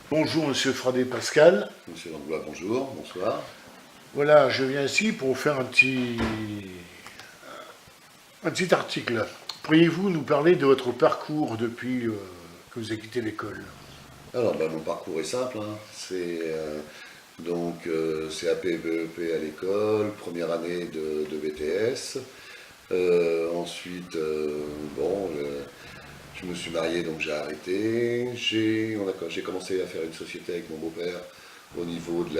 Bonjour Monsieur Fradé Pascal. Monsieur Langlois, bonjour, bonsoir. Voilà, je viens ici pour vous faire un petit article. Pourriez-vous nous parler de votre parcours depuis que vous avez quitté l'école? Alors, mon parcours est simple, hein. CAP BEP à l'école, première année de BTS. Ensuite, je me suis marié, donc j'ai arrêté. J'ai commencé à faire une société avec mon beau-père au niveau du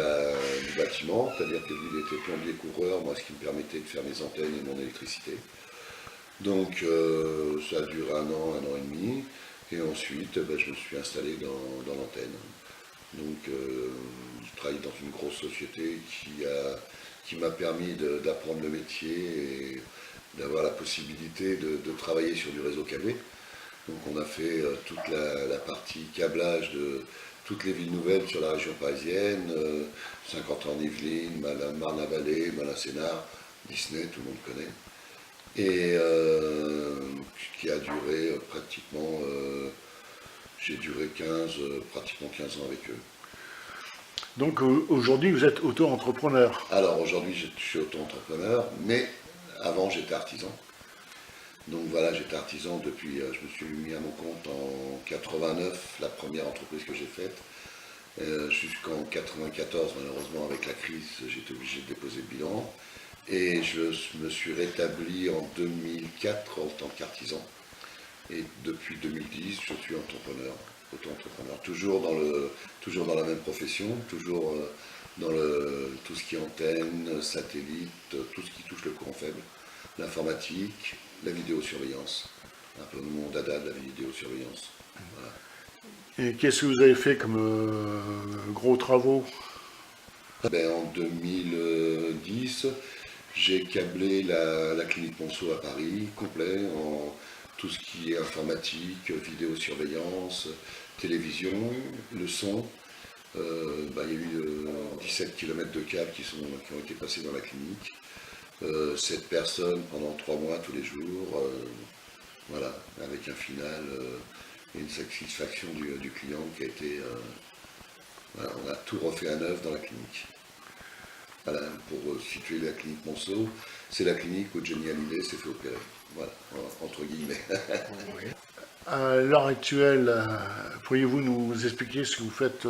bâtiment, c'est-à-dire que lui il était plombier couvreur, moi ce qui me permettait de faire mes antennes et mon électricité. Donc ça a duré un an et demi, et ensuite je me suis installé dans l'antenne. Donc je travaille dans une grosse société qui m'a permis d'apprendre le métier et d'avoir la possibilité de travailler sur du réseau câblé. Donc on a fait toute la partie câblage de toutes les villes nouvelles sur la région parisienne, 50 ans en Yvelines, Marne-la-Vallée, Malin-Sénard, Disney, tout le monde connaît. Et qui a duré j'ai duré pratiquement 15 ans avec eux. Donc aujourd'hui vous êtes auto-entrepreneur. Alors aujourd'hui je suis auto-entrepreneur, mais avant j'étais artisan. Donc voilà, j'étais artisan depuis, je me suis mis à mon compte en 89, la première entreprise que j'ai faite. Jusqu'en 94, malheureusement avec la crise, j'étais obligé de déposer le bilan. Et je me suis rétabli en 2004 en tant qu'artisan. Et depuis 2010, je suis entrepreneur, auto-entrepreneur. Toujours dans la même profession, toujours dans tout ce qui est antenne, satellite, tout ce qui touche le courant faible, l'informatique, la vidéosurveillance. Un peu mon dada de la vidéosurveillance. Voilà. Et qu'est-ce que vous avez fait comme gros travaux? En 2010, j'ai câblé la clinique Monceau à Paris, complet, en tout ce qui est informatique, vidéosurveillance, télévision, le son. Il y a eu 17 km de câbles qui ont été passés dans la clinique. 7 personnes pendant 3 mois tous les jours. Voilà, avec un final et une satisfaction du client qui a été... voilà, on a tout refait à neuf dans la clinique. Voilà, pour situer la clinique Monceau, c'est la clinique où Johnny Hallyday s'est fait opérer. Voilà, entre guillemets. À l'heure actuelle, pourriez-vous nous expliquer ce que vous faites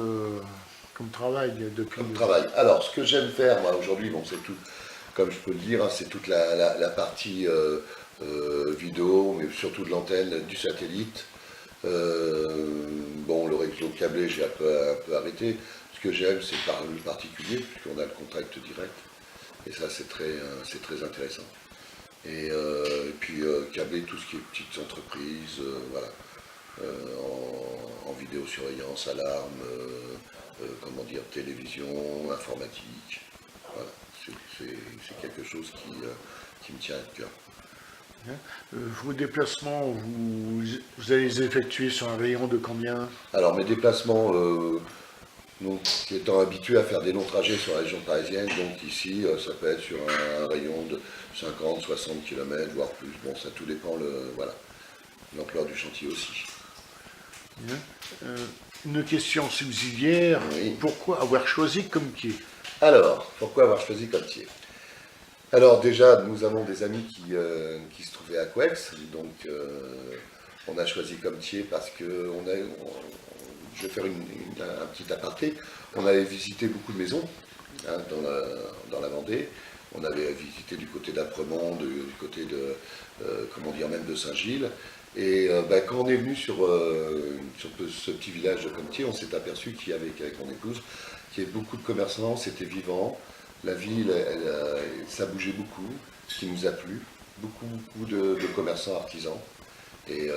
comme travail depuis... Comme travail. Alors, ce que j'aime faire, moi, aujourd'hui, c'est tout, comme je peux le dire, hein, c'est toute la partie vidéo, mais surtout de l'antenne, du satellite. Le réseau câblé, j'ai un peu arrêté. Ce que j'aime, c'est le particulier, puisqu'on a le contact direct. Et ça, c'est très intéressant. Et puis, câbler tout ce qui est petites entreprises, voilà, en vidéosurveillance, alarme, télévision, informatique. Voilà, c'est quelque chose qui me tient à cœur. Vos déplacements, vous allez les effectuer sur un rayon de combien? Alors mes déplacements, étant habitué à faire des longs trajets sur la région parisienne, donc ici ça peut être sur un rayon de 50, 60 km, voire plus. Bon, ça tout dépend l'ampleur du chantier aussi. Bien. Une question subsidiaire, Oui. pourquoi avoir choisi Compiègne? Alors, pourquoi avoir choisi Compiègne? Alors déjà, nous avons des amis qui se trouvaient à Couex, donc on a choisi Compiègne parce que je vais faire un petit aparté, on avait visité beaucoup de maisons hein, dans la Vendée, on avait visité du côté d'Apremont, du côté même de Saint-Gilles, et quand on est venu sur ce petit village de Compiègne, on s'est aperçu qu'il y avait, avec mon épouse, qu'il y avait beaucoup de commerçants, c'était vivant. La ville, ça bougeait beaucoup, ce qui nous a plu. Beaucoup de commerçants artisans. Et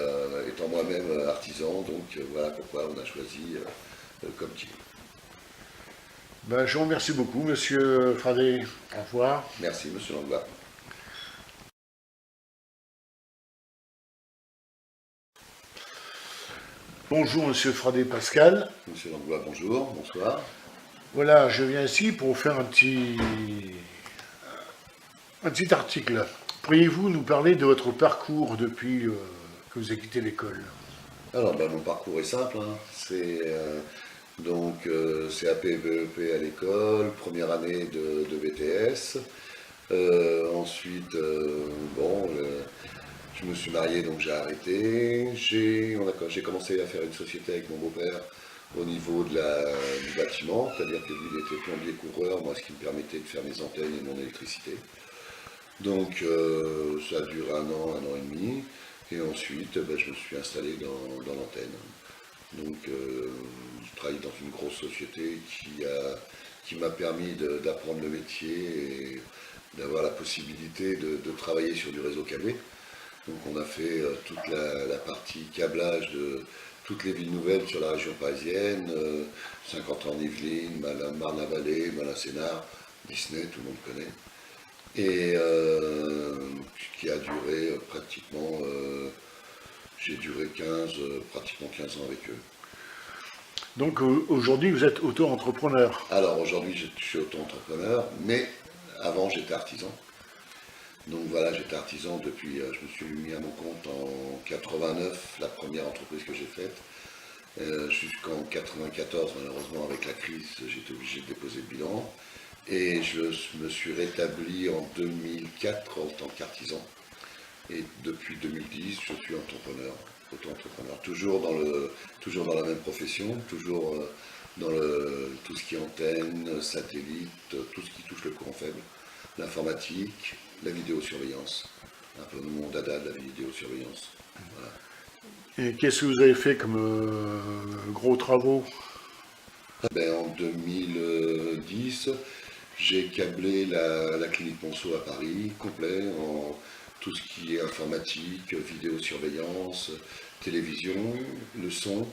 étant moi-même artisan, donc voilà pourquoi on a choisi Compiègne. Je vous remercie beaucoup, monsieur Fradé. Au revoir. Merci, monsieur Langlois. Bonjour, monsieur Fradé Pascal. Monsieur Langlois, bonjour, bonsoir. Voilà, je viens ici pour vous faire un petit article. Pourriez-vous nous parler de votre parcours depuis que vous avez quitté l'école? Alors, mon parcours est simple, hein. Donc CAP, VEP à l'école, première année de BTS. Ensuite, bon, je me suis marié, donc j'ai arrêté. J'ai commencé à faire une société avec mon beau-père au niveau du bâtiment, c'est-à-dire que lui, il était plombier couvreur, moi, ce qui me permettait de faire mes antennes et mon électricité. Donc ça a duré un an et demi, et ensuite ben, je me suis installé dans l'antenne. Donc je travaille dans une grosse société qui m'a permis d'apprendre le métier et d'avoir la possibilité de travailler sur du réseau câblé. Donc on a fait toute la partie câblage de toutes les villes nouvelles sur la région parisienne, 50 ans Yvelines, Marne-la-Vallée, Malin-Sénard, Disney, tout le monde connaît. Et qui a duré pratiquement, j'ai duré pratiquement 15 ans avec eux. Donc aujourd'hui, vous êtes auto-entrepreneur. Alors aujourd'hui, je suis auto-entrepreneur, mais avant j'étais artisan. Donc voilà, j'étais artisan depuis, je me suis mis à mon compte en 89, la première entreprise que j'ai faite. Jusqu'en 94, malheureusement, avec la crise, j'étais obligé de déposer le bilan. Et je me suis rétabli en 2004 en tant qu'artisan. Et depuis 2010, je suis entrepreneur, auto-entrepreneur. Toujours dans la même profession, toujours dans tout ce qui est antenne, satellite, tout ce qui touche le courant faible, l'informatique, la vidéosurveillance. Un peu mon dada de la vidéosurveillance. Voilà. Et qu'est-ce que vous avez fait comme gros travaux? Ben, en 2010, j'ai câblé la clinique Monceau à Paris, complet, en tout ce qui est informatique, vidéosurveillance, télévision, le son.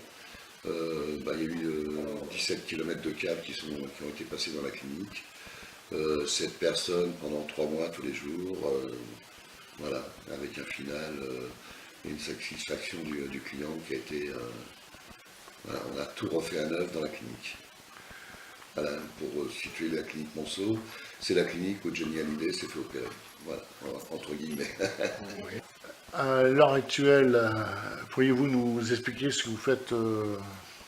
Ben, il y a eu 17 km de câbles qui ont été passés dans la clinique. 7 personnes pendant 3 mois tous les jours. Voilà, avec un final et une satisfaction du client qui a été... voilà, on a tout refait à neuf dans la clinique. Voilà, pour situer la clinique Monceau, c'est la clinique où Johnny Hallyday s'est fait opérer. Voilà, entre guillemets. Oui. À l'heure actuelle, pourriez-vous nous expliquer ce que vous faites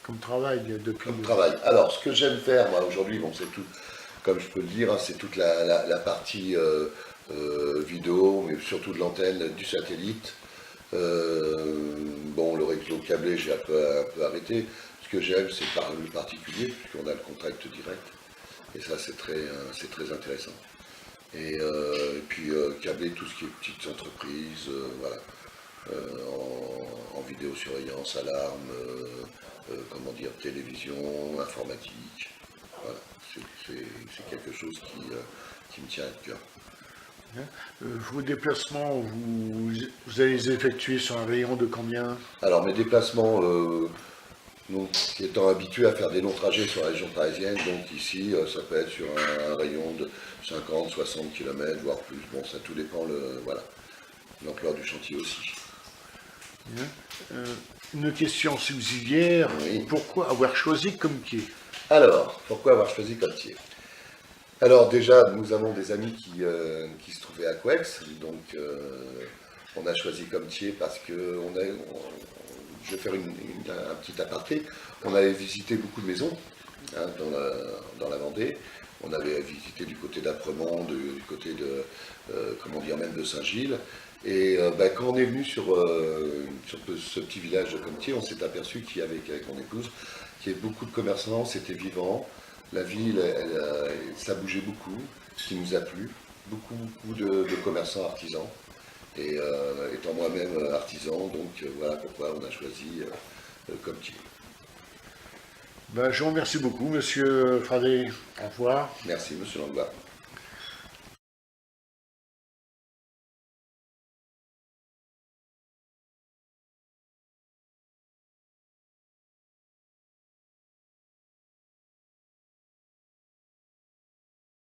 comme travail depuis... Comme travail. Alors, ce que j'aime faire, moi, aujourd'hui, bon, c'est tout, comme je peux le dire, hein, c'est toute la partie vidéo, mais surtout de l'antenne, du satellite. Bon, le réseau câblé, j'ai un peu arrêté. Ce que j'aime, c'est le particulier, puisqu'on a le contact direct. Et ça, c'est très intéressant. Et puis, câbler tout ce qui est petites entreprises, voilà, en vidéosurveillance, alarme, comment dire, télévision, informatique. Voilà, c'est quelque chose qui me tient à cœur. Vos déplacements, vous allez les effectuer sur un rayon de combien? Alors mes déplacements, donc, étant habitué à faire des longs trajets sur la région parisienne, donc ici ça peut être sur un rayon de 50, 60 km, voire plus. Bon, ça tout dépend voilà, l'ampleur du chantier aussi. Une question subsidiaire, Oui. Pourquoi avoir choisi Compiègne? Alors, pourquoi avoir choisi Compiègne? Alors déjà, nous avons des amis qui se trouvaient à Couex, donc on a choisi Compiègne parce que je vais faire un petit aparté. On avait visité beaucoup de maisons hein, dans la Vendée. On avait visité du côté d'Apremont, du côté de, comment dire, même de Saint-Gilles. Et quand on est venu sur ce petit village de Compiègne, on s'est aperçu qu'il y avait, avec mon épouse, qu'il y avait beaucoup de commerçants, c'était vivant. La ville, ça bougeait beaucoup, ce qui nous a plu. Beaucoup de commerçants artisans. Et étant moi-même artisan, donc voilà pourquoi on a choisi Compiègne. Ben, je vous remercie beaucoup, monsieur Fradet. Au revoir. Merci, monsieur Langlois.